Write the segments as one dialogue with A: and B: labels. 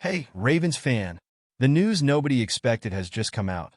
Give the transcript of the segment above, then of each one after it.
A: Hey, Ravens fan, the news nobody expected has just come out.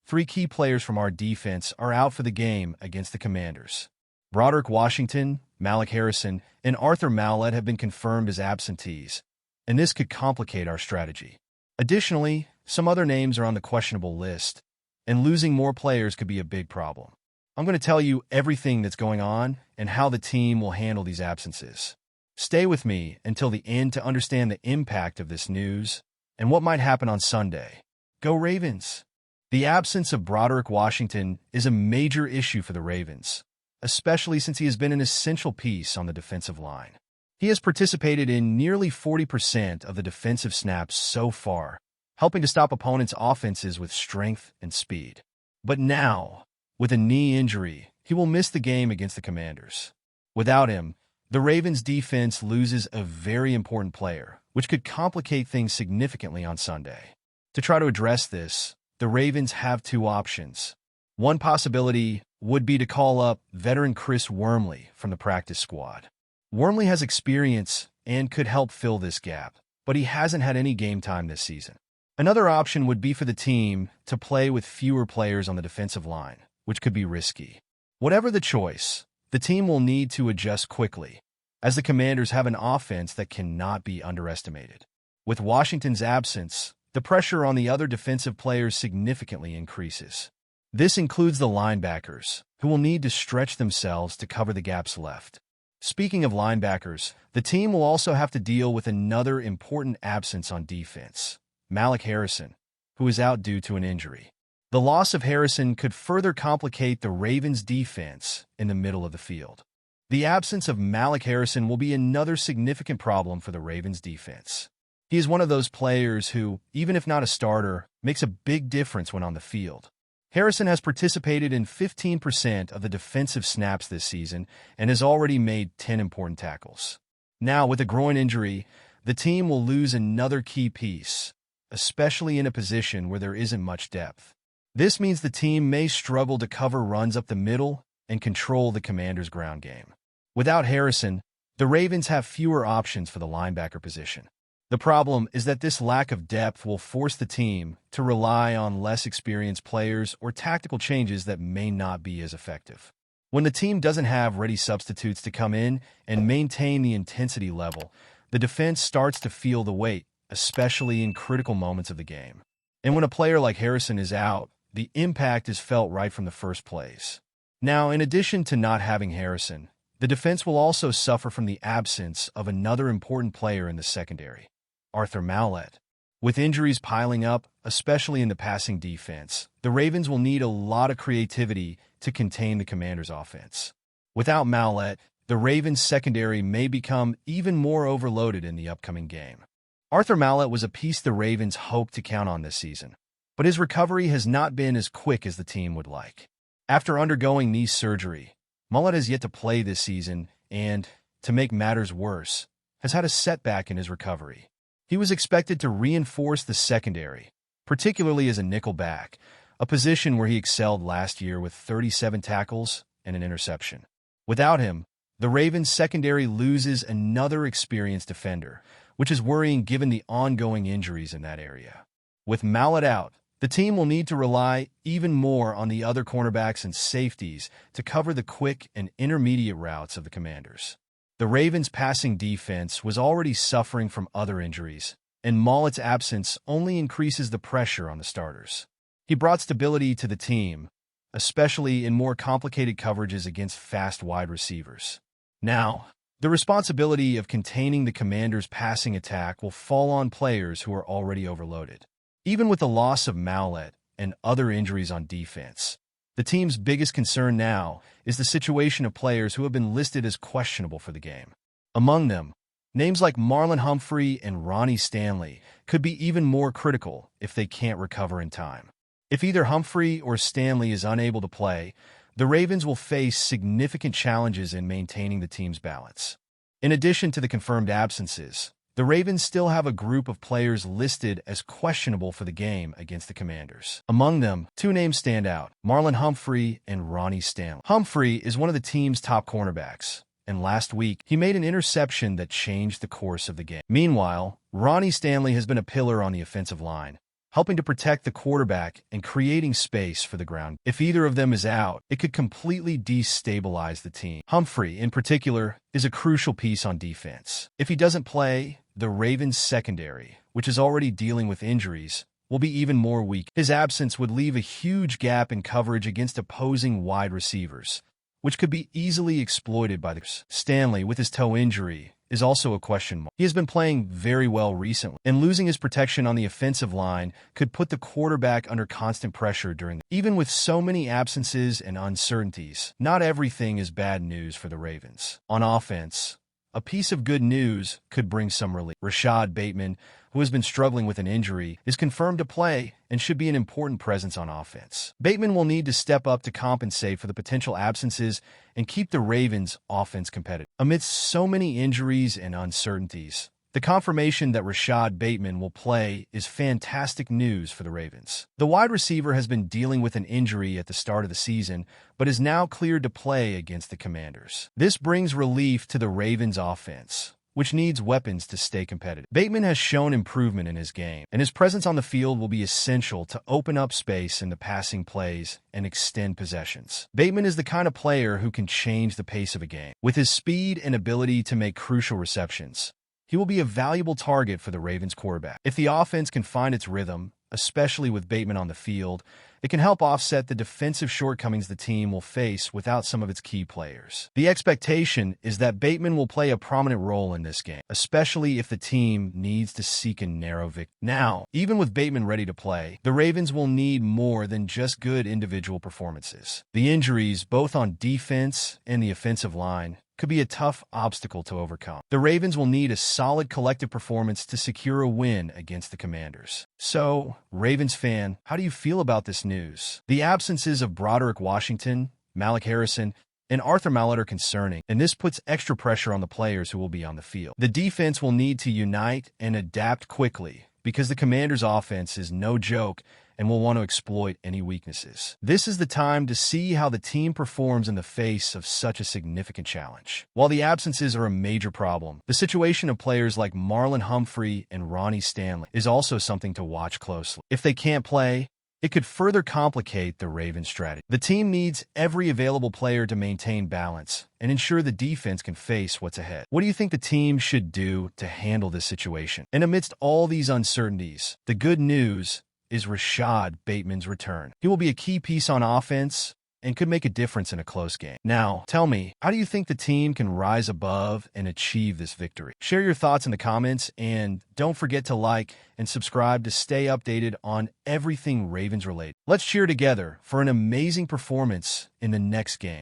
A: Three key players from our defense are out for the game against the Commanders. Broderick Washington, Malik Harrison, and Arthur Maulet have been confirmed as absentees, and this could complicate our strategy. Additionally, some other names are on the questionable list, and losing more players could be a big problem. I'm going to tell you everything that's going on and how the team will handle these absences. Stay with me until the end to understand the impact of this news and what might happen on Sunday. Go Ravens! The absence of Broderick Washington is a major issue for the Ravens, especially since he has been an essential piece on the defensive line. He has participated in nearly 40% of the defensive snaps so far, helping to stop opponents' offenses with strength and speed. But now, with a knee injury, he will miss the game against the Commanders. Without him, the Ravens' defense loses a very important player, which could complicate things significantly on Sunday. To try to address this, the Ravens have two options. One possibility would be to call up veteran Chris Wormley from the practice squad. Wormley has experience and could help fill this gap, but he hasn't had any game time this season. Another option would be for the team to play with fewer players on the defensive line, which could be risky. Whatever the choice, the team will need to adjust quickly, as the Commanders have an offense that cannot be underestimated. With Washington's absence, the pressure on the other defensive players significantly increases. This includes the linebackers, who will need to stretch themselves to cover the gaps left. Speaking of linebackers, the team will also have to deal with another important absence on defense, Malik Harrison, who is out due to an injury. The loss of Harrison could further complicate the Ravens' defense in the middle of the field. The absence of Malik Harrison will be another significant problem for the Ravens' defense. He is one of those players who, even if not a starter, makes a big difference when on the field. Harrison has participated in 15% of the defensive snaps this season and has already made 10 important tackles. Now, with a groin injury, the team will lose another key piece, especially in a position where there isn't much depth. This means the team may struggle to cover runs up the middle and control the Commanders' ground game. Without Harrison, the Ravens have fewer options for the linebacker position. The problem is that this lack of depth will force the team to rely on less experienced players or tactical changes that may not be as effective. When the team doesn't have ready substitutes to come in and maintain the intensity level, the defense starts to feel the weight, especially in critical moments of the game. And when a player like Harrison is out, the impact is felt right from the first plays. Now, in addition to not having Harrison, the defense will also suffer from the absence of another important player in the secondary, Arthur Maulet. With injuries piling up, especially in the passing defense, the Ravens will need a lot of creativity to contain the Commanders' offense. Without Maulet, the Ravens' secondary may become even more overloaded in the upcoming game. Arthur Maulet was a piece the Ravens hoped to count on this season, but his recovery has not been as quick as the team would like. After undergoing knee surgery, Maulet has yet to play this season and, to make matters worse, has had a setback in his recovery. He was expected to reinforce the secondary, particularly as a nickel back, a position where he excelled last year with 37 tackles and an interception. Without him, the Ravens' secondary loses another experienced defender, which is worrying given the ongoing injuries in that area. With Maulet out, the team will need to rely even more on the other cornerbacks and safeties to cover the quick and intermediate routes of the Commanders. The Ravens' passing defense was already suffering from other injuries, and Maulet's absence only increases the pressure on the starters. He brought stability to the team, especially in more complicated coverages against fast wide receivers. Now, the responsibility of containing the Commanders' passing attack will fall on players who are already overloaded. Even with the loss of Maulet and other injuries on defense, the team's biggest concern now is the situation of players who have been listed as questionable for the game. Among them, names like Marlon Humphrey and Ronnie Stanley could be even more critical if they can't recover in time. If either Humphrey or Stanley is unable to play, the Ravens will face significant challenges in maintaining the team's balance. In addition to the confirmed absences, the Ravens still have a group of players listed as questionable for the game against the Commanders. Among them, two names stand out, Marlon Humphrey and Ronnie Stanley. Humphrey is one of the team's top cornerbacks, and last week he made an interception that changed the course of the game. Meanwhile, Ronnie Stanley has been a pillar on the offensive line, helping to protect the quarterback and creating space for the ground. If either of them is out, it could completely destabilize the team. Humphrey, in particular, is a crucial piece on defense. If he doesn't play, the Ravens' secondary, which is already dealing with injuries, will be even more weak. His absence would leave a huge gap in coverage against opposing wide receivers, which could be easily exploited by the Stanley with his toe injury is also a question mark. He has been playing very well recently, and losing his protection on the offensive line could put the quarterback under constant pressure even with so many absences and uncertainties, not everything is bad news for the Ravens. On offense, a piece of good news could bring some relief. Rashad Bateman, who has been struggling with an injury, is confirmed to play and should be an important presence on offense. Bateman will need to step up to compensate for the potential absences and keep the Ravens' offense competitive. Amidst so many injuries and uncertainties, the confirmation that Rashad Bateman will play is fantastic news for the Ravens. The wide receiver has been dealing with an injury at the start of the season, but is now cleared to play against the Commanders. This brings relief to the Ravens' offense, which needs weapons to stay competitive. Bateman has shown improvement in his game, and his presence on the field will be essential to open up space in the passing plays and extend possessions. Bateman is the kind of player who can change the pace of a game. With his speed and ability to make crucial receptions, he will be a valuable target for the Ravens quarterback. If the offense can find its rhythm, especially with Bateman on the field, it can help offset the defensive shortcomings the team will face without some of its key players. The expectation is that Bateman will play a prominent role in this game, especially if the team needs to seek a narrow victory. Now, even with Bateman ready to play, the Ravens will need more than just good individual performances. The injuries, both on defense and the offensive line, could be a tough obstacle to overcome. The Ravens will need a solid collective performance to secure a win against the Commanders. So, Ravens fan, how do you feel about this news? The absences of Broderick Washington, Malik Harrison, and Arthur Mallett are concerning, and this puts extra pressure on the players who will be on the field. The defense will need to unite and adapt quickly because the Commanders' offense is no joke and will want to exploit any weaknesses. This is the time to see how the team performs in the face of such a significant challenge. While the absences are a major problem, the situation of players like Marlon Humphrey and Ronnie Stanley is also something to watch closely. If they can't play, it could further complicate the Ravens' strategy. The team needs every available player to maintain balance and ensure the defense can face what's ahead. What do you think the team should do to handle this situation? And amidst all these uncertainties, the good news is Rashad Bateman's return. He will be a key piece on offense and could make a difference in a close game. Now, tell me, how do you think the team can rise above and achieve this victory? Share your thoughts in the comments, and don't forget to like and subscribe to stay updated on everything Ravens related. Let's cheer together for an amazing performance in the next game.